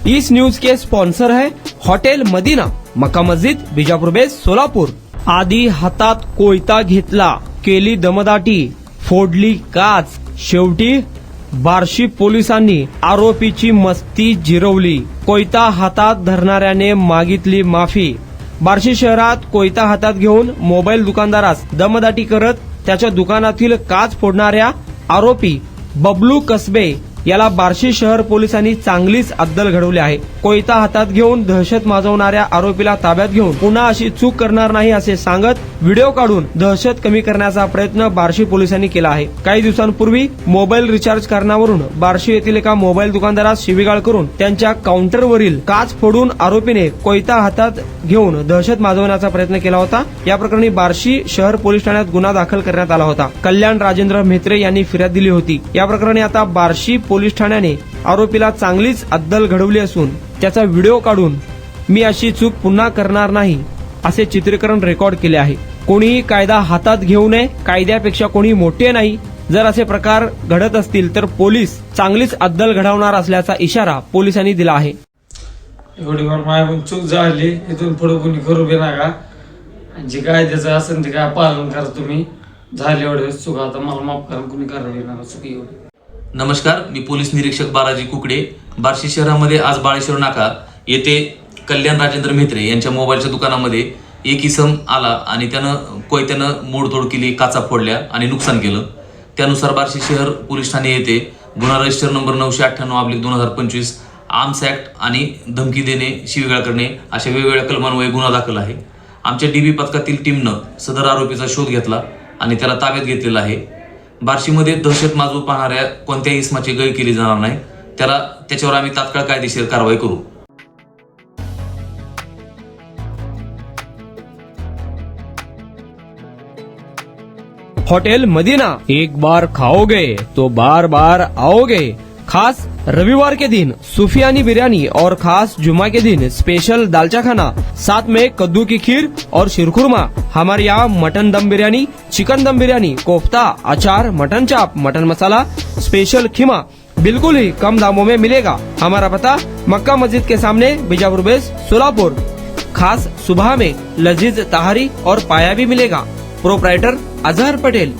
इस news के sponsor है hotel Medina, मक्का मस्जिद, Bijapur base, Solapur. आधी हातात कोयता घेतला, केली दमदाटी, फोडली काच, शेवटी बार्शी पोलिसांनी आरोपीची मस्ती जिरवली। कोयता हातात धरणाऱ्याने मागितली माफी। बार्शी शहरात कोयता हातात घेऊन मोबाईल दुकानदारास दमदाटी करत त्याच्या दुकानातील काच फोडणाऱ्या आरोपी बबलू कसबे याला बार्शी शहर पोलिसांनी चांगलीच अद्दल घडवली आहे। कोयता हातात घेऊन दहशत माजवणाऱ्या आरोपीला ताब्यात घेऊन पुन्हा अशी चूक करणार नाही असे सांगत व्हिडिओ काढून दहशत कमी करण्याचा प्रयत्न बार्शी पोलिसांनी केला आहे। काही दिवसांपूर्वी मोबाईल रिचार्ज कारणावरून बार्शी येथील एका मोबाईल दुकानदारास शिवीगाळ करून त्यांच्या काउंटरवरील काच फोडून आरोपीने कोयता हातात घेऊन दहशत माजवण्याचा प्रयत्न केला होता। या प्रकरणी बार्शी शहर पोलीस ठाण्यात गुन्हा दाखल करण्यात आला होता। कल्याण राजेंद्र म्हेत्रे यांनी फिर्याद दिली होती। या प्रकरणी आता बार्शी पोलीस ठाण्याने आरोपीला चांगलीच अद्दल घडवली असून त्याचा व्हिडिओ काढून मी अशी चूक पुन्हा करणार नाही असे चित्रीकरण रेकॉर्ड केले आहे। कोणीही कायदा हातात घेऊ नये, कायद्यापेक्षा कोणी मोठे नाही। जर असे प्रकार घडत असतील तर पोलीस चांगलीच अद्दल घडवणार असल्याचा इशारा पोलिसांनी दिला आहे। एवढी माझ्याकडून चूक झाली, इथून पुढे कोणी करू बी नका। जे कायद्याचं असेल ते काय पालन करा तुम्ही। झाले एवढे चूक, आता मला माफ करा, कोणी कारवाई नका चुकी एवढी। नमस्कार, मी पोलीस निरीक्षक बालाजी कुकडे। बार्शी शहरामध्ये आज बाळेश्वर नाका येथे कल्याण राजेंद्र म्हेत्रे यांच्या मोबाईलच्या दुकानामध्ये एक इसम आला आणि त्यानं कोयत्यानं मोडतोड केली, काचा फोडल्या आणि नुकसान केलं। त्यानुसार बार्शी शहर पोलीस ठाणे येथे गुन्हा रजिस्टर नंबर 998/2025 आर्म्स ऍक्ट आणि धमकी देणे, शिवीगाळ करणे अशा वेगवेगळ्या कलमांवर गुन्हा दाखल आहे। आमच्या डीबी पथकातील टीमनं सदर आरोपीचा शोध घेतला आणि त्याला ताब्यात घेतलेला आहे। बार्शीमध्ये दहशत माजवू पाहणाऱ्या कोणत्याही इसमाची गय केली जाणार नाही। त्याच्यावर आम्ही तात्काळ कायदेशीर कारवाई करू। होटल मदीना, एक बार खाओगे तो बार बार आओगे। खास रविवार के दिन सूफियानी बिरयानी और खास जुमा के दिन स्पेशल दालचा खाना, साथ में कद्दू की खीर और शीरखुरमा। हमारे यहाँ मटन दम बिरयानी, चिकन दम बिरयानी, कोफ्ता, अचार, मटन चाप, मटन मसाला, स्पेशल खीमा बिल्कुल ही कम दामों में मिलेगा। हमारा पता मक्का मस्जिद के सामने, बीजापुर बेस, सोलापुर। खास सुबह में लजीज तहारी और पाया भी मिलेगा। प्रोप्राइटर अजहर पटेल।